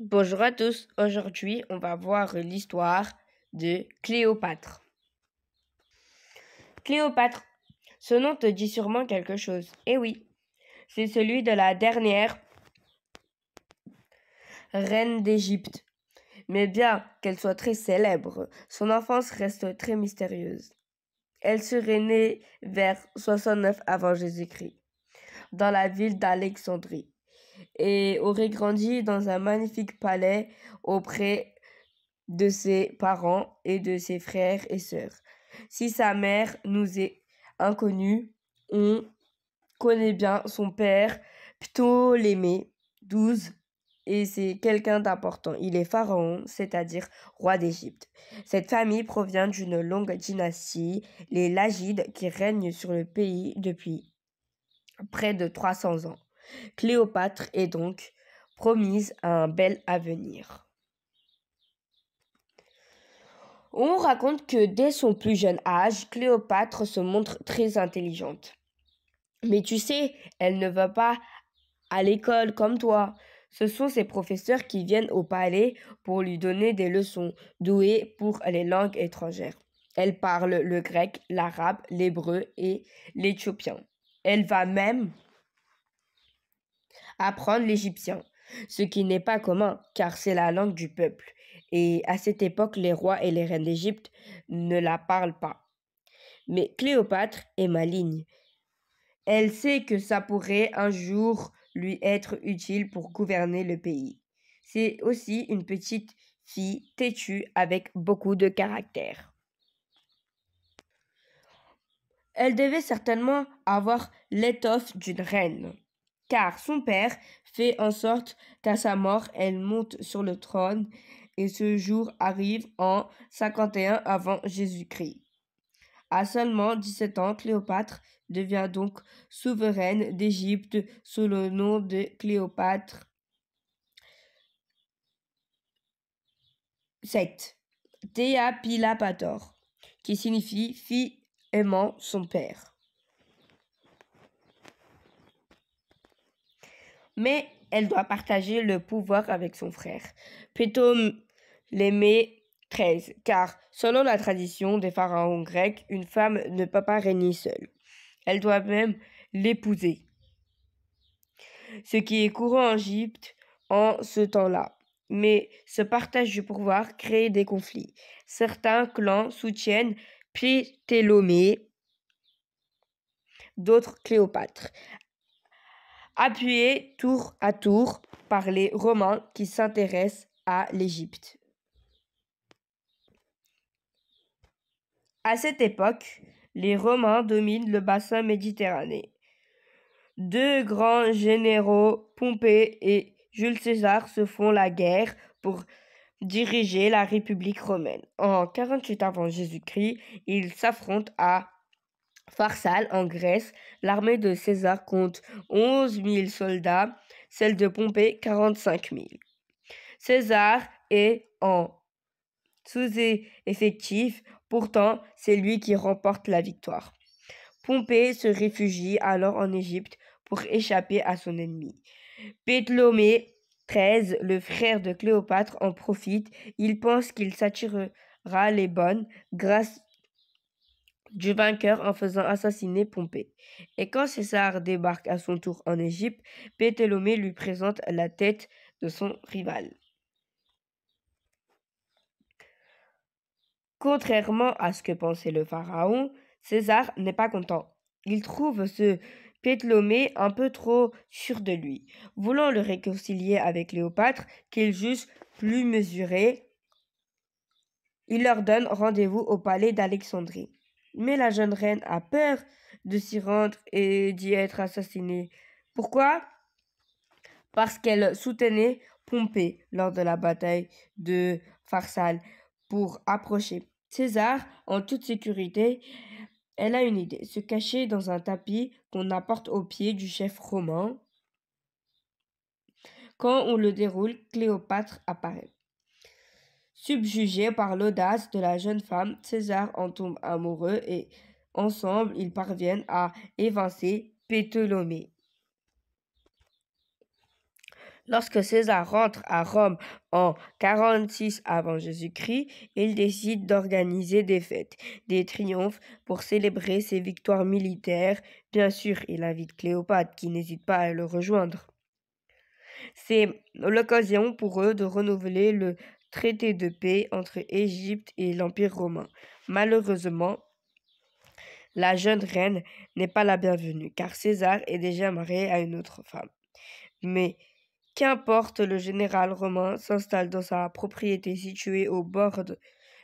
Bonjour à tous, aujourd'hui on va voir l'histoire de Cléopâtre. Cléopâtre, ce nom te dit sûrement quelque chose. Eh oui, c'est celui de la dernière reine d'Égypte. Mais bien qu'elle soit très célèbre, son enfance reste très mystérieuse. Elle serait née vers 69 avant Jésus-Christ, dans la ville d'Alexandrie, et aurait grandi dans un magnifique palais auprès de ses parents et de ses frères et sœurs. Si sa mère nous est inconnue, on connaît bien son père, Ptolémée XII, et c'est quelqu'un d'important. Il est pharaon, c'est-à-dire roi d'Égypte. Cette famille provient d'une longue dynastie, les Lagides, qui règnent sur le pays depuis près de 300 ans. Cléopâtre est donc promise à un bel avenir. On raconte que dès son plus jeune âge, Cléopâtre se montre très intelligente. Mais tu sais, elle ne va pas à l'école comme toi. Ce sont ses professeurs qui viennent au palais pour lui donner des leçons, douées pour les langues étrangères. Elle parle le grec, l'arabe, l'hébreu et l'éthiopien. Elle va même apprendre l'égyptien, ce qui n'est pas commun car c'est la langue du peuple. Et à cette époque, les rois et les reines d'Égypte ne la parlent pas. Mais Cléopâtre est maligne. Elle sait que ça pourrait un jour lui être utile pour gouverner le pays. C'est aussi une petite fille têtue avec beaucoup de caractère. Elle devait certainement avoir l'étoffe d'une reine, car son père fait en sorte qu'à sa mort, elle monte sur le trône et ce jour arrive en 51 avant Jésus-Christ. À seulement 17 ans, Cléopâtre devient donc souveraine d'Égypte sous le nom de Cléopâtre VII, Dea Pilapator, qui signifie fille aimant son père. Mais elle doit partager le pouvoir avec son frère, Ptolémée XIII, car selon la tradition des pharaons grecs, une femme ne peut pas régner seule. Elle doit même l'épouser, ce qui est courant en Égypte en ce temps-là. Mais ce partage du pouvoir crée des conflits. Certains clans soutiennent Ptolémée, d'autres Cléopâtre, appuyés tour à tour par les Romains qui s'intéressent à l'Égypte. À cette époque, les Romains dominent le bassin méditerranéen. Deux grands généraux, Pompée et Jules César, se font la guerre pour diriger la République romaine. En 48 avant Jésus-Christ, ils s'affrontent à Pharsale en Grèce. L'armée de César compte 11 000 soldats, celle de Pompée 45 000. César est en sous-effectif, pourtant c'est lui qui remporte la victoire. Pompée se réfugie alors en Égypte pour échapper à son ennemi. Ptolémée XIII, le frère de Cléopâtre, en profite. Il pense qu'il s'attirera les bonnes grâce du vainqueur en faisant assassiner Pompée. Et quand César débarque à son tour en Égypte, Ptolémée lui présente la tête de son rival. Contrairement à ce que pensait le pharaon, César n'est pas content. Il trouve ce Ptolémée un peu trop sûr de lui. Voulant le réconcilier avec Cléopâtre, qu'il juge plus mesuré, il leur donne rendez-vous au palais d'Alexandrie. Mais la jeune reine a peur de s'y rendre et d'y être assassinée. Pourquoi? Parce qu'elle soutenait Pompée lors de la bataille de Pharsale pour approcher César en toute sécurité. Elle a une idée, se cacher dans un tapis qu'on apporte au pied du chef romain. Quand on le déroule, Cléopâtre apparaît. Subjugué par l'audace de la jeune femme, César en tombe amoureux et ensemble ils parviennent à évincer Ptolémée. Lorsque César rentre à Rome en 46 avant Jésus-Christ, il décide d'organiser des fêtes, des triomphes pour célébrer ses victoires militaires. Bien sûr, il invite Cléopâtre qui n'hésite pas à le rejoindre. C'est l'occasion pour eux de renouveler le traité de paix entre Égypte et l'Empire romain. Malheureusement, la jeune reine n'est pas la bienvenue car César est déjà marié à une autre femme. Mais qu'importe, le général romain s'installe dans sa propriété située au bord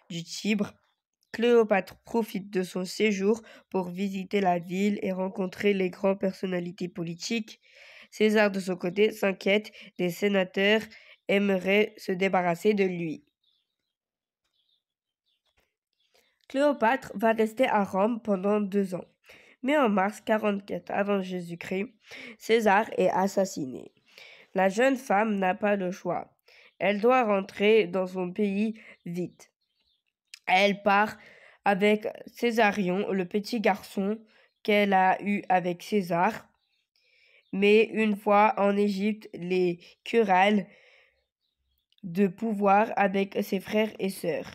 du Tibre. Cléopâtre profite de son séjour pour visiter la ville et rencontrer les grandes personnalités politiques. César, de son côté, s'inquiète des sénateurs, aimerait se débarrasser de lui. Cléopâtre va rester à Rome pendant 2 ans. Mais en mars 44 avant Jésus-Christ, César est assassiné. La jeune femme n'a pas le choix. Elle doit rentrer dans son pays vite. Elle part avec Césarion, le petit garçon qu'elle a eu avec César. Mais une fois en Égypte, les querelles de pouvoir avec ses frères et sœurs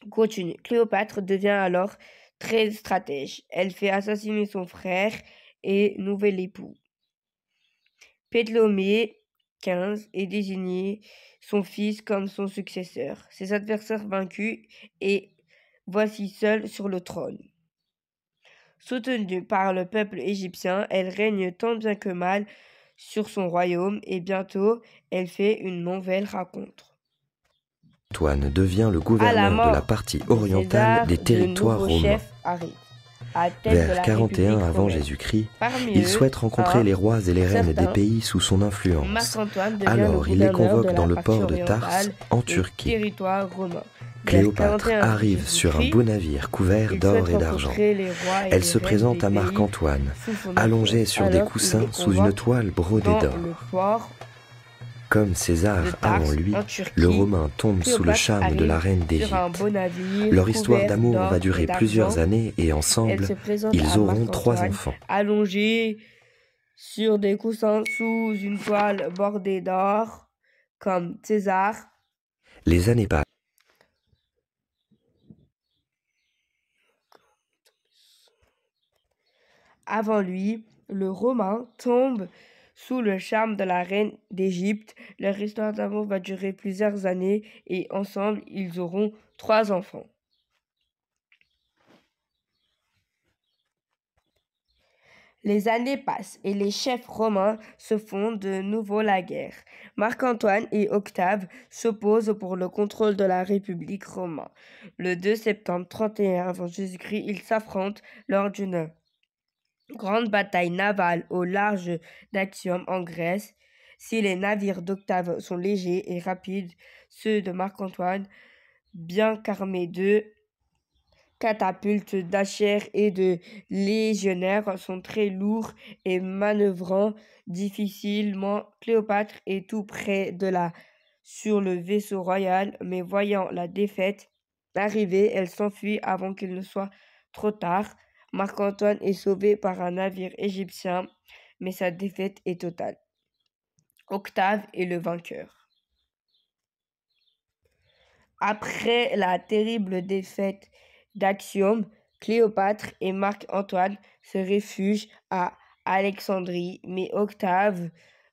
continuent. Cléopâtre devient alors très stratège. Elle fait assassiner son frère et nouvel époux. Ptolémée XV est désigné son fils comme son successeur. Ses adversaires vaincus et voici seule sur le trône. Soutenue par le peuple égyptien, elle règne tant bien que mal sur son royaume et bientôt elle fait une nouvelle rencontre. Antoine devient le À la gouverneur de mort la partie de orientale César, des de territoires nouveaux romains. chefs arrivent à tête de Vers la 41 République avant romaine. Jésus-Christ, Parmi il eux, souhaite rencontrer un les rois et les reines des certain pays sous son influence. Marc-Antoine devient Alors le il les gouverneur de convoque dans la le partie port de Tars, orientale en des Turquie. territoires romains. Vers Cléopâtre 41 après arrive sur un Jésus-Christ, beau navire couvert il d'or souhaite et d'argent. rencontrer les rois et Elle les se reines présente des à pays Marc-Antoine, sous son allongée influence. sur des Alors, il coussins les sous une convoque toile brodée dans d'or. le port Comme de César Tars, avant lui, en Turquie. le Romain tombe sous le Cléopâtre charme de la arrive reine sur un d'Égypte. beau navire Leur histoire couvert d'amour d'or va et durer d'argent. plusieurs années et Elle ensemble, se présente ils à auront 3 Marc-Antoine, enfants. allongée sur des coussins sous une toile bordée d'or, comme César. Les années passent. Avant lui, le Romain tombe sous le charme de la reine d'Égypte. Leur histoire d'amour va durer plusieurs années et ensemble, ils auront 3 enfants. Les années passent et les chefs romains se font de nouveau la guerre. Marc-Antoine et Octave s'opposent pour le contrôle de la République romaine. Le 2 septembre 31 avant Jésus-Christ, ils s'affrontent lors d'une grande bataille navale au large d'Actium en Grèce. Si les navires d'Octave sont légers et rapides, ceux de Marc-Antoine, bien qu'armés de catapultes, d'achères et de légionnaires, sont très lourds et manœuvrant difficilement. Cléopâtre est tout près de sur le vaisseau royal, mais voyant la défaite arriver, elle s'enfuit avant qu'il ne soit trop tard. Marc-Antoine est sauvé par un navire égyptien, mais sa défaite est totale. Octave est le vainqueur. Après la terrible défaite d'Actium, Cléopâtre et Marc-Antoine se réfugient à Alexandrie, mais Octave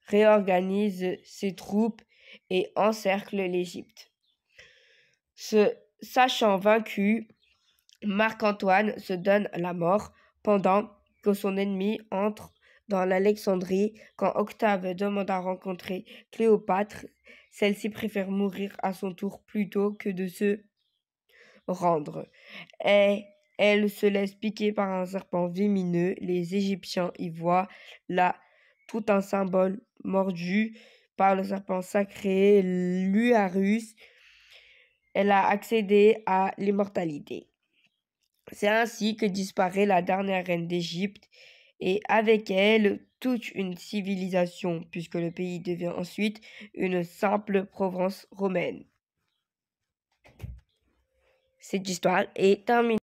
réorganise ses troupes et encercle l'Égypte. Sachant vaincu, Marc-Antoine se donne la mort pendant que son ennemi entre dans l'Alexandrie. Quand Octave demande à rencontrer Cléopâtre, celle-ci préfère mourir à son tour plutôt que de se rendre. Et elle se laisse piquer par un serpent vénineux. Les Égyptiens y voient là tout un symbole mordu par le serpent sacré Luarus. Elle a accédé à l'immortalité. C'est ainsi que disparaît la dernière reine d'Égypte et avec elle toute une civilisation, puisque le pays devient ensuite une simple province romaine. Cette histoire est terminée.